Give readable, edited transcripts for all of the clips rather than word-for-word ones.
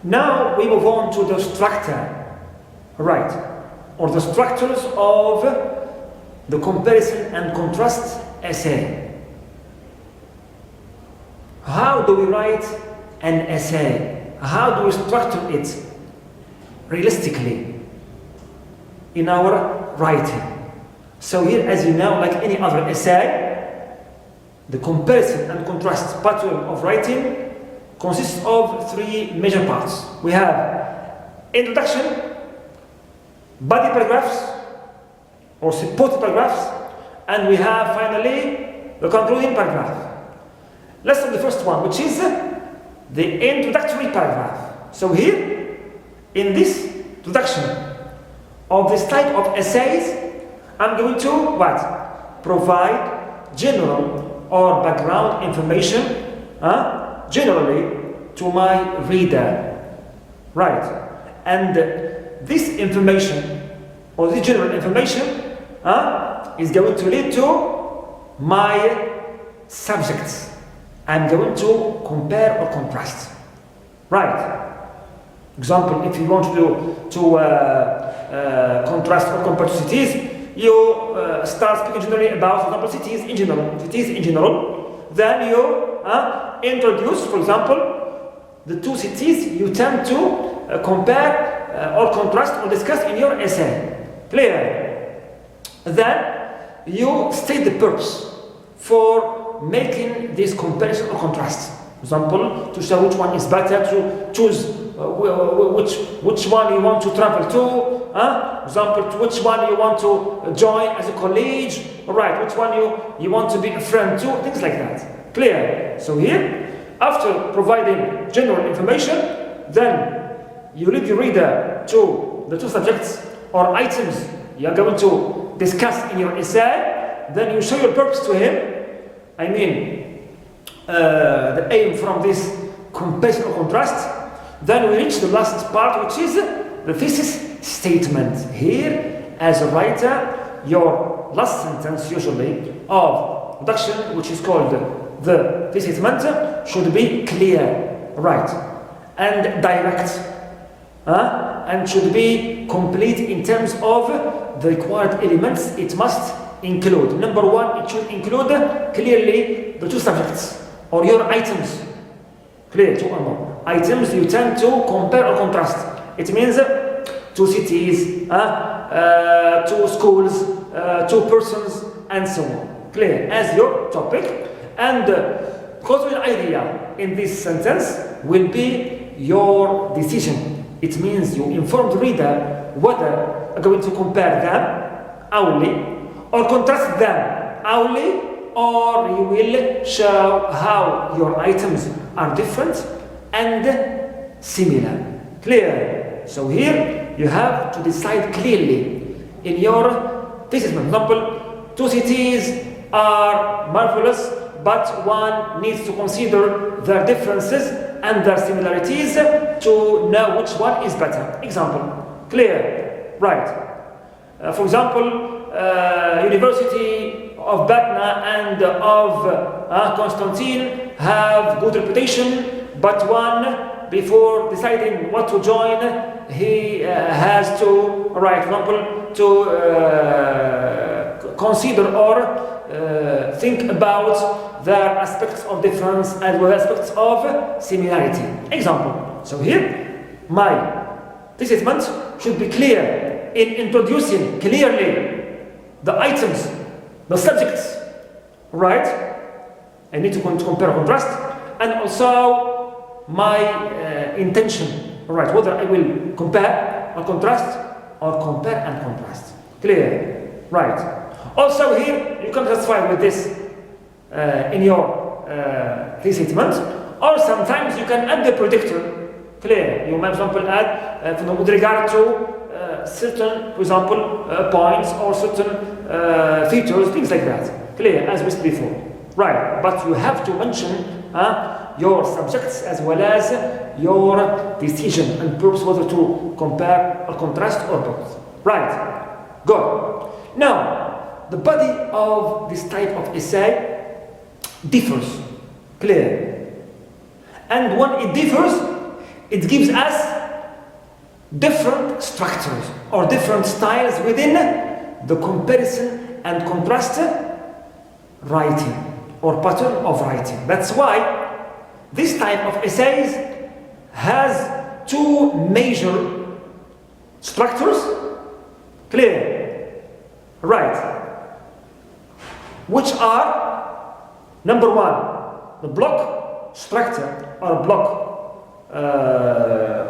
Now we move on to the structure, right, or the structures of the comparison and contrast essay. How do we write an essay? How do we structure it realistically in our writing? So here, as you know, like any other essay, the comparison and contrast pattern of writing consists of three major parts. We have introduction, body paragraphs or support paragraphs, and we have finally the concluding paragraph. Let's start the first one, which is the introductory paragraph. So here, in this introduction of this type of essays, I'm going to what? Provide general or background information generally to my reader. Right. And this information or this general information is going to lead to my subjects. I'm going to compare or contrast. Right. Example, if you want to contrast or compare two cities, you start speaking generally about, for example, cities in general. Then you introduce, for example, the two cities you tend to compare or contrast or discuss in your essay. Clear? Then you state the purpose for making this comparison or contrast. For example, to show which one is better, to choose which one you want to travel to. For example, to which one you want to join as a college. Alright, which one you want to be a friend to, things like that. Clear? So here, after providing general information, then you lead the reader to the two subjects or items you are going to discuss in your essay. Then you show your purpose to him. I mean, the aim from this comparison or contrast. Then we reach the last part, which is the thesis statement. Here, as a writer, your last sentence usually of introduction, which is called the thesis statement, should be clear, right, and direct, and should be complete in terms of the required elements it must include. Number one, it should include clearly the two subjects or your items. Clear, two or more items you tend to compare or contrast. It means two cities, two schools, two persons, and so on. Clear, as your topic. And the causal idea in this sentence will be your decision. It means you inform the reader whether you're going to compare them hourly or contrast them hourly, or you will show how your items are different and similar. Clear? So here you have to decide clearly in your thesis. For example, two cities are marvelous, but one needs to consider their differences and their similarities to know which one is better. Example. Clear? Right. For example, University of Batna and of Constantine have good reputation, but one, before deciding what to join, he has to, right, for example, to consider or think about their aspects of difference and aspects of similarity. Example. So here, my thesis statement should be clear in introducing clearly the items, the subjects, right? I need to compare and contrast, and also my intention, right? Whether I will compare or contrast, or compare and contrast. Clear? Right. Also here, you can justify with this in your thesis statement, or sometimes you can add the predictor. Clear? You might, for example, add with regard to certain, for example, points or certain features, things like that. Clear, as we said before. Right, but you have to mention your subjects as well as your decision and purpose, whether to compare or contrast or both. Right, good. Now, the body of this type of essay differs. Clear. And when it differs, it gives us different structures or different styles within the comparison and contrast writing or pattern of writing. That's why this type of essays has two major structures. Clear? Right. Which are, number one, the block structure or block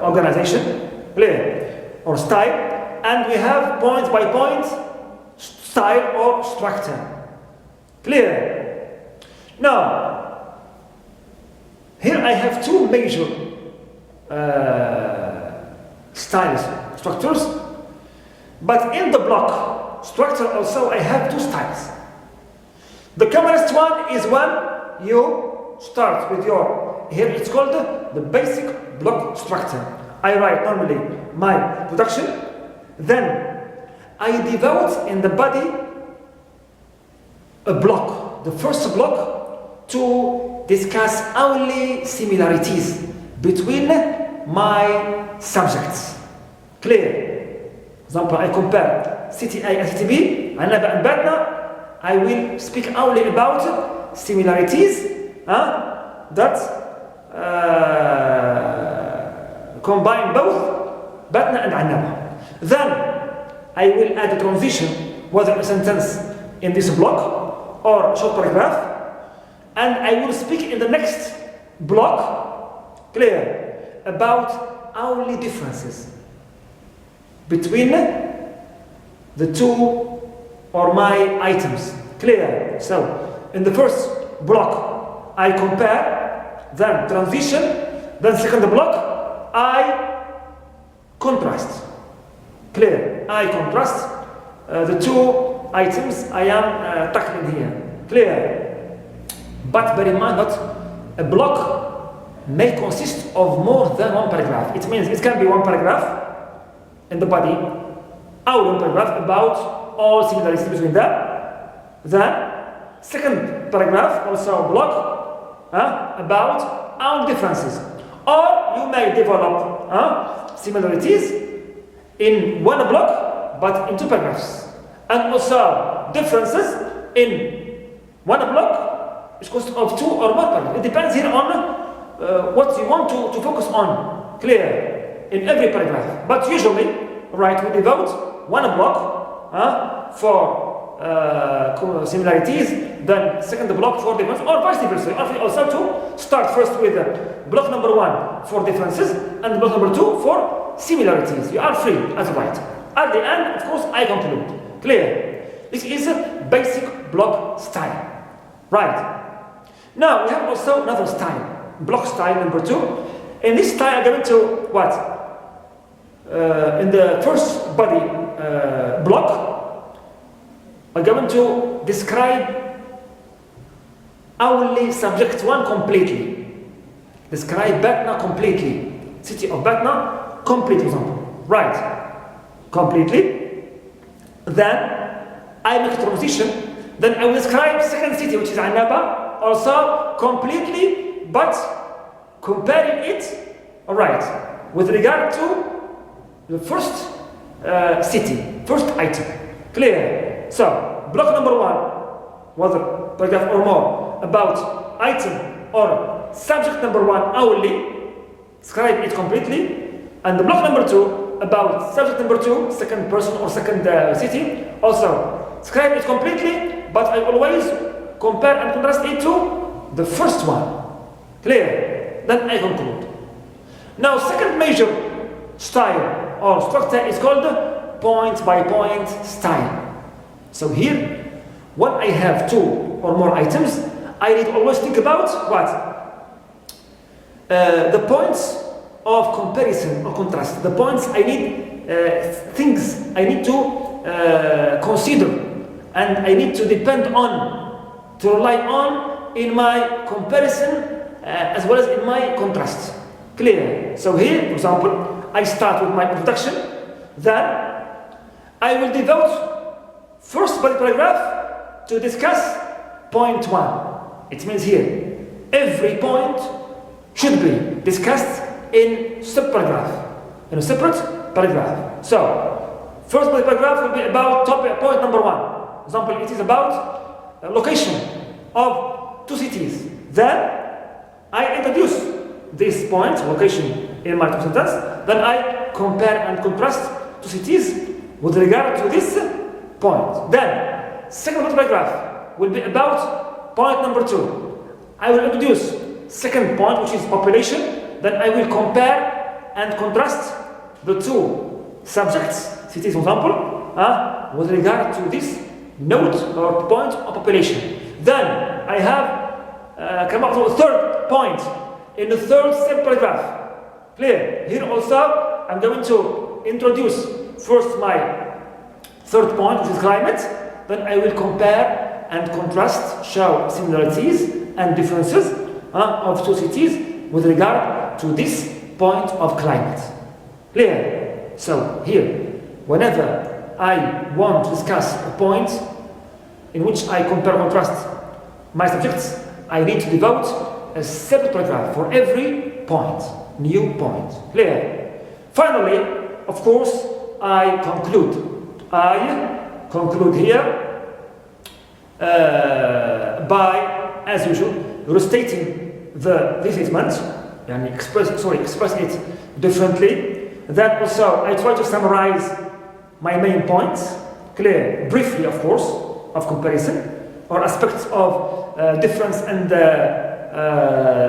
organization, clear, or style, and we have point by point style or structure. Clear? Now, here I have two major styles, structures, but in the block structure also I have two styles. The commonest one is when you start with your, here it's called the basic block structure. I write normally my introduction, then I devote in the body a block, the first block, to discuss only similarities between my subjects. Clear? For example, I compare city A and city B, Annaba and Batna. I will speak only about similarities that combine both Batna and Annaba. Then I will add a transition, whether a sentence in this block or a short paragraph, and I will speak in the next block, clear, about only differences between the two or my items. Clear? So, in the first block, I compare, then transition, then second block, I contrast. Clear? I contrast the two items I am tackling here. Clear? But bear in mind that a block may consist of more than one paragraph. It means it can be one paragraph in the body, or one paragraph about all similarities between them. Then, second paragraph, also a block about all differences. Or you may develop similarities in one block, but in two paragraphs. And also differences in one block, which consists of two or more paragraphs. It depends here on what you want to focus on. Clear? In every paragraph. But usually, right, we devote one block for similarities, then second block for differences, or vice versa. Also to start first with block number one for differences and block number two for similarities. You are free as a writer. At the end, of course, I conclude. Clear? This is a basic block style. Right. Now, we have also another style. Block style number two. In this style, I'm going to what? In the first body block, I'm going to describe only subject one completely. Describe Batna completely. City of Batna, complete example. Right. Completely. Then I make a transition. Then I will describe second city, which is Annaba, also completely, but comparing it, alright, with regard to the first city, first item. Clear? So, block number one, whether paragraph or more, about item or subject number one only, describe it completely, and the block number two, about subject number two, second person or second city, also describe it completely, but I always compare and contrast it to the first one. Clear? Then I conclude. Now, second major style or structure is called point by point style. So here, when I have two or more items, I need always think about what? The points of comparison or contrast. The points I need, things I need to consider and I need to depend on, to rely on in my comparison as well as in my contrast. Clear? So here, for example, I start with my introduction, then I will devote first body paragraph to discuss point one. It means here, every point should be discussed in subparagraph. In a separate paragraph. So, first paragraph will be about topic, point number 1. Example, it is about location of 2 cities. Then I introduce this point, location, in my sentence. Then I compare and contrast 2 cities with regard to this point. Then, second paragraph will be about point number 2. I will introduce second point, which is population. Then I will compare and contrast the 2 subjects, cities, for example, with regard to this note or point of population. Then I have come up with a third point in the third subparagraph. Clear? Here also I'm going to introduce first my third point, which is climate. Then I will compare and contrast, show similarities and differences of 2 cities with regard to this point of climate. Clear? So here, whenever I want to discuss a point in which I compare and contrast my subjects, I need to devote a separate paragraph for every point, new point. Clear? Finally, of course, I conclude here by, as usual, restating this statement and express it differently. Then also I try to summarize my main points, clear, briefly, of course, of comparison or aspects of difference and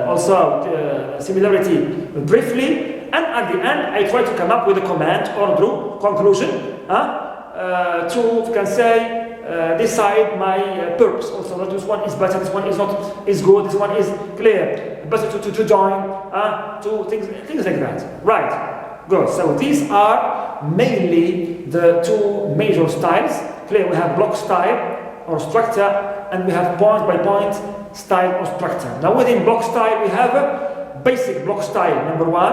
also similarity briefly, and at the end I try to come up with a comment or draw conclusion to, you can say, decide my purpose. Also, that this one is better, this one is not, is good, this one is clear, better to join, to things like that. Right. Good. So these are mainly the 2 major styles. Clear, we have block style or structure, and we have point by point style or structure. Now within block style we have a basic block style number 1,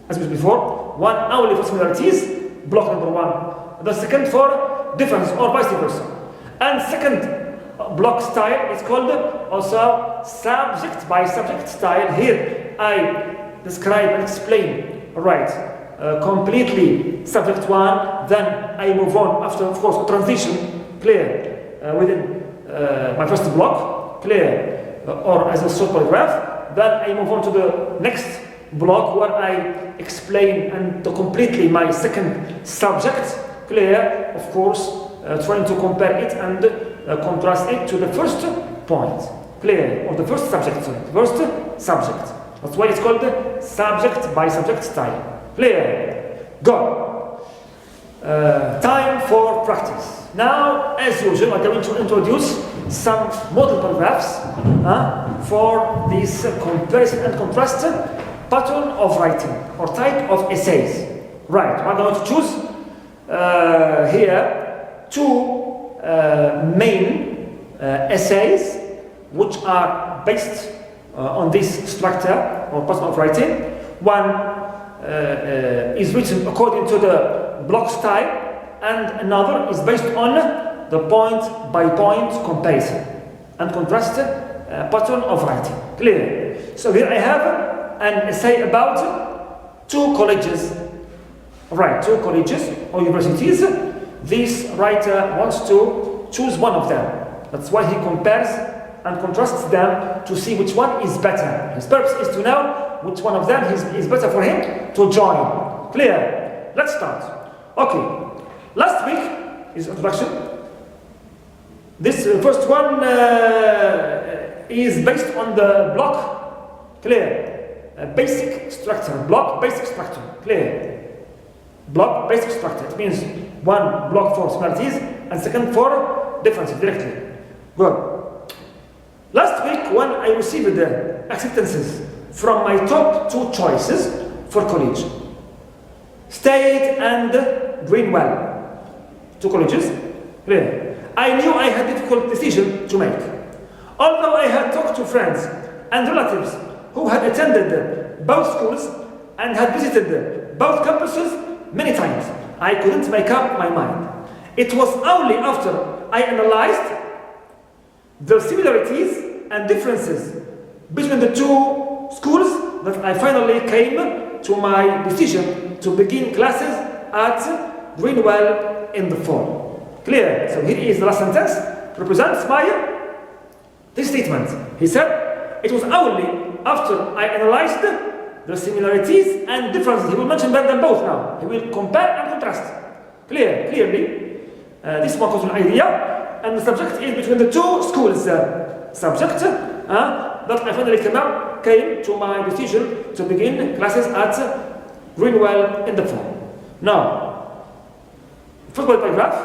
as we said before, one only for similarities, block number 1. The second for difference or vice versa. And second block style is called also subject by subject style. Here I describe and explain completely subject 1, then I move on after, of course, a transition, clear, within my first block, clear, or as a short paragraph. Then I move on to the next block where I explain and completely my second subject, clear, of course, trying to compare it and contrast it to the first point, clear, or the first subject, That's why it's called the subject by subject style. Clear? Go. Time for practice. Now, as usual, I'm going to introduce some model paragraphs for this comparison and contrast pattern of writing or type of essays. Right, I'm going to choose here 2 main essays which are based on this structure or pattern of writing. One is written according to the block style, and another is based on the point-by-point comparison and contrast pattern of writing. Clear? So here I have an essay about 2 colleges. Right, 2 colleges or universities. This writer wants to choose one of them. That's why he compares and contrasts them to see which one is better. His purpose is to know which one of them is better for him to join. Clear? Let's start. Okay. Last week is introduction. This first one is based on the block. Clear? Basic structure. Block basic structure. Clear? Block basic structure. It means one block for similarities and second for differences directly. Good. Last week, when I received the acceptances from my top 2 choices for college, State and Greenwell, 2 colleges, clear. I knew I had a difficult decision to make. Although I had talked to friends and relatives who had attended both schools and had visited both campuses many times, I couldn't make up my mind. It was only after I analyzed the similarities and differences between the 2 schools that I finally came to my decision to begin classes at Greenwell in the fall. Clear? So here is the last sentence, represents this statement. He said, it was only after I analyzed the similarities and differences. He will mention them both now. He will compare and contrast. Clearly. This one was an idea, and the subject is between the two schools. Subject that I finally came to my decision to begin classes at Greenwell in the fall. Now, first paragraph.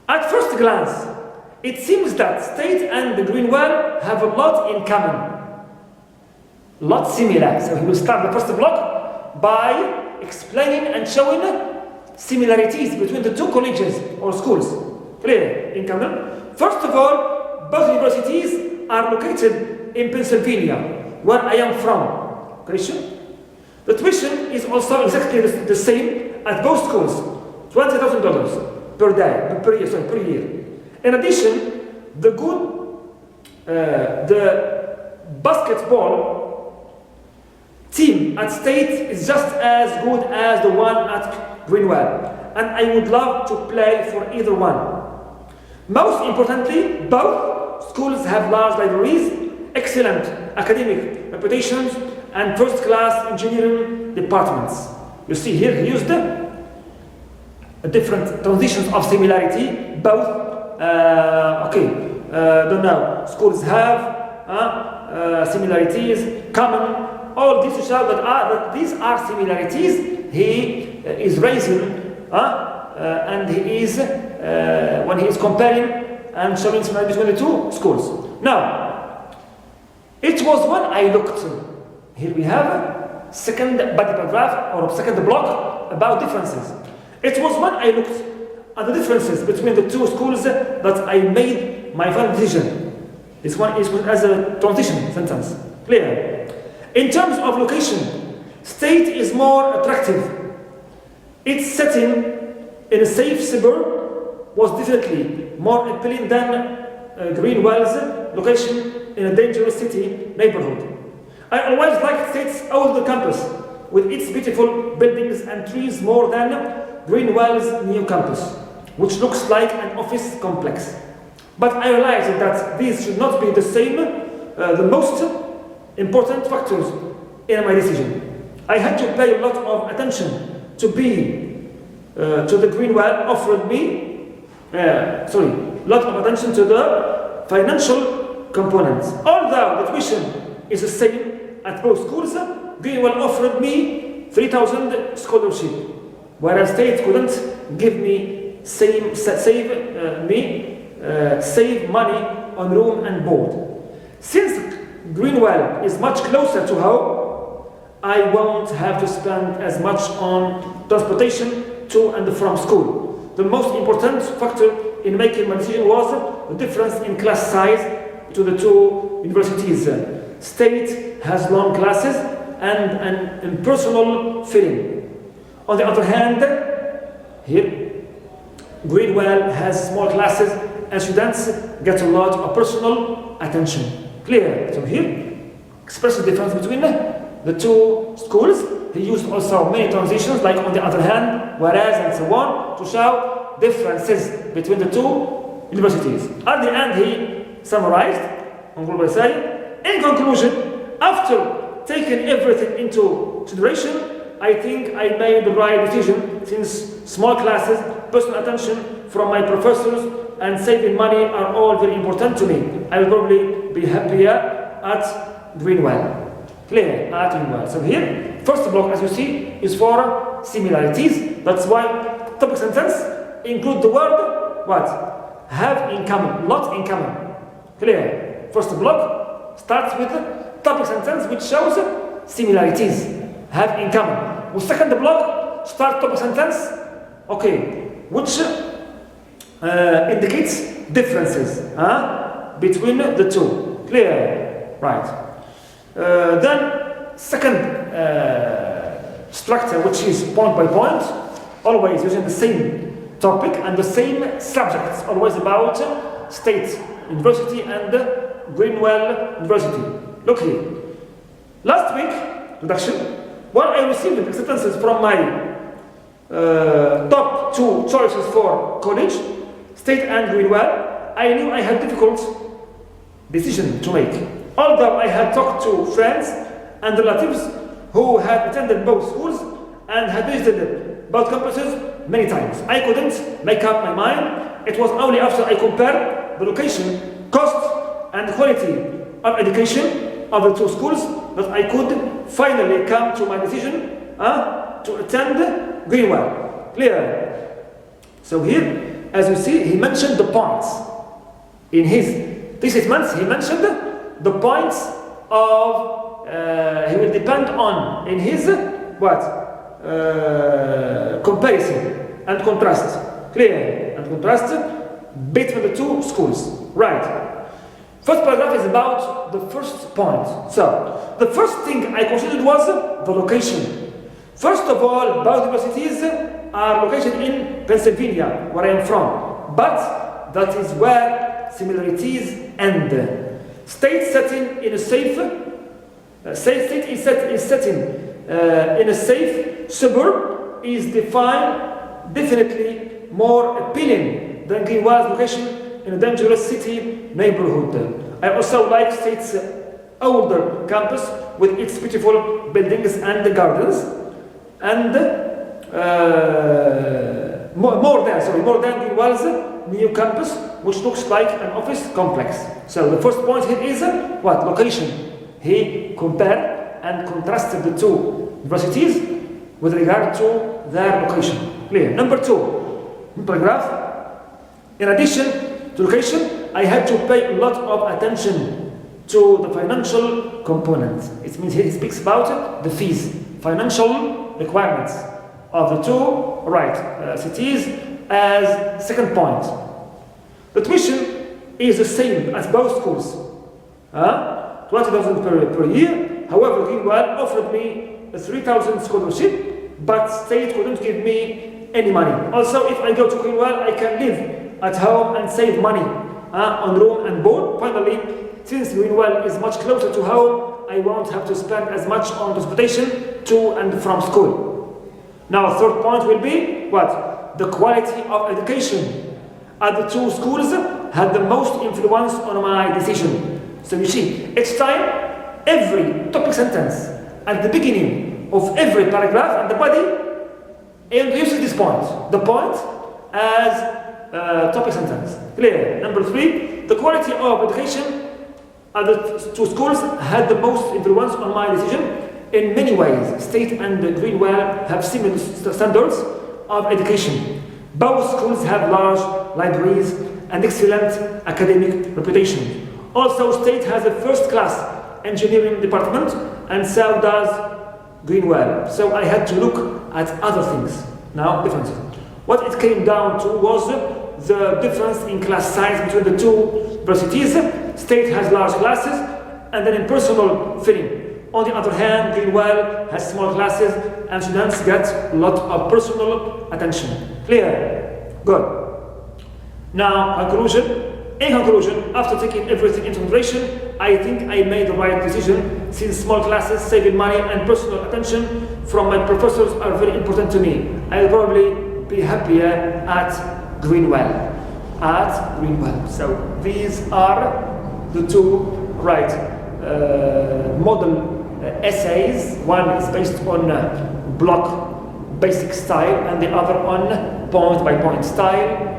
At first glance, it seems that State and Greenwell have a lot in common. Lot similar. So he will start the first block by explaining and showing similarities between the two colleges or schools. Clear? In common. First of all, both universities are located in Pennsylvania, where I am from. Question? The tuition is also exactly the same at both schools, $20,000 per year. In addition, the basketball team at State is just as good as the one at Greenwell, and I would love to play for either one. Most importantly, both schools have large libraries, excellent academic reputations, and first-class engineering departments. You see here, he used different transitions of similarity. Both, don't know. Schools have similarities, common. All these to show that these are similarities. He is raising, and he is when he is comparing and showing similarities between the two schools. Now, it was when I looked. Here we have a second body paragraph or second block about differences. It was when I looked at the differences between the two schools that I made my final decision. This one is as a transition sentence. Clear? In terms of location, State is more attractive. Its setting in a safe suburb was definitely more appealing than Greenwell's location in a dangerous city neighborhood. I always liked State's older campus with its beautiful buildings and trees more than Greenwell's new campus, which looks like an office complex. But I realized that these should not be the most important factors in my decision. I had to pay a lot of attention to the Greenwell offered me, lot of attention to the financial components. Although the tuition is the same at both schools, Greenwell offered me $3,000 scholarship, whereas State couldn't give me save money on room and board. Since Greenwell is much closer to home, I won't have to spend as much on transportation to and from school. The most important factor in making my decision was the difference in class size to the two universities. State has long classes and an impersonal feeling. On the other hand, here, Greenwell has small classes and students get a lot of personal attention. Clear? So here, express the difference between the two schools. He used also many transitions, like on the other hand, whereas, and so on, to show differences between the two universities. At the end, he summarized, in conclusion, after taking everything into consideration, I think I made the right decision, since small classes, personal attention from my professors, and saving money are all very important to me. I will probably be happier at Greenwell. Clear? At Greenwell. So here, first block, as you see, is for similarities. That's why topic sentence include the word what? Have in common, lot in common. Clear? First block starts with topic sentence which shows similarities, have in common. The second block start topic sentence, which indicates differences between the two. Clear? Right. Then second structure, which is point by point, always using the same topic and the same subjects, always about State University and Greenwell University. Look here. Last week, introduction, when I received acceptances from my top 2 choices for college, State and Greenwell, I knew I had difficult decision to make. Although I had talked to friends and relatives who had attended both schools and had visited both campuses many times, I couldn't make up my mind. It was only after I compared the location, cost, and quality of education of the 2 schools that I could finally come to my decision to attend Greenwell. Clear? So here, as you see, he mentioned the points. In his thesis months, he mentioned the points of, he will depend on in his, comparison and contrast. Clear? And contrast between the 2 schools. Right. First paragraph is about the first point. So, the first thing I considered was the location. First of all, both universities are located in Pennsylvania, where I am from. But that is where similarities end. State setting in a safe, state is setting in a safe suburb is definitely more appealing than Greenwell's location in a dangerous city neighborhood. I also like State's older campus with its beautiful buildings and gardens, and more than Greenwell's new campus, which looks like an office complex. So the first point here is location. He compared and contrasted the 2 universities with regard to their location. Clear? Number 2, paragraph. In addition to location, I had to pay a lot of attention to the financial component. It means he speaks about the fees, financial requirements of the 2 cities as second point. The tuition is the same as both schools, 20,000 per year. However, Greenwell offered me a 3,000 scholarship, but State couldn't give me any money. Also, if I go to Greenwell, I can live at home and save money on room and board. Finally, since Greenwell is much closer to home, I won't have to spend as much on transportation to and from school. Now, third point will be the quality of education at the 2 schools had the most influence on my decision. So you see, each time, every topic sentence at the beginning of every paragraph and the body introduces this point. The point as topic sentence. Clear? Number 3, the quality of education at the 2 schools had the most influence on my decision. In many ways, State and Greenwell have similar standards of education. Both schools have large libraries and excellent academic reputation. Also, State has a first-class engineering department, and so does Greenwell. So I had to look at other things. Now, differences. What it came down to was the difference in class size between the 2 universities. State has large classes and an impersonal feeling. On the other hand, Greenwell has small classes and students get a lot of personal attention. Clear? Good. Now, conclusion. In conclusion, after taking everything into consideration, I think I made the right decision, since small classes, saving money, and personal attention from my professors are very important to me. I'll probably be happier at Greenwell. So these are the 2 model essays. One is based on block basic style, and the other on point by point style.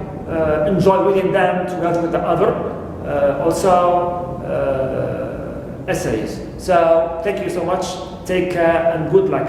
Enjoy reading them together with the other essays. So thank you so much, take care, and good luck.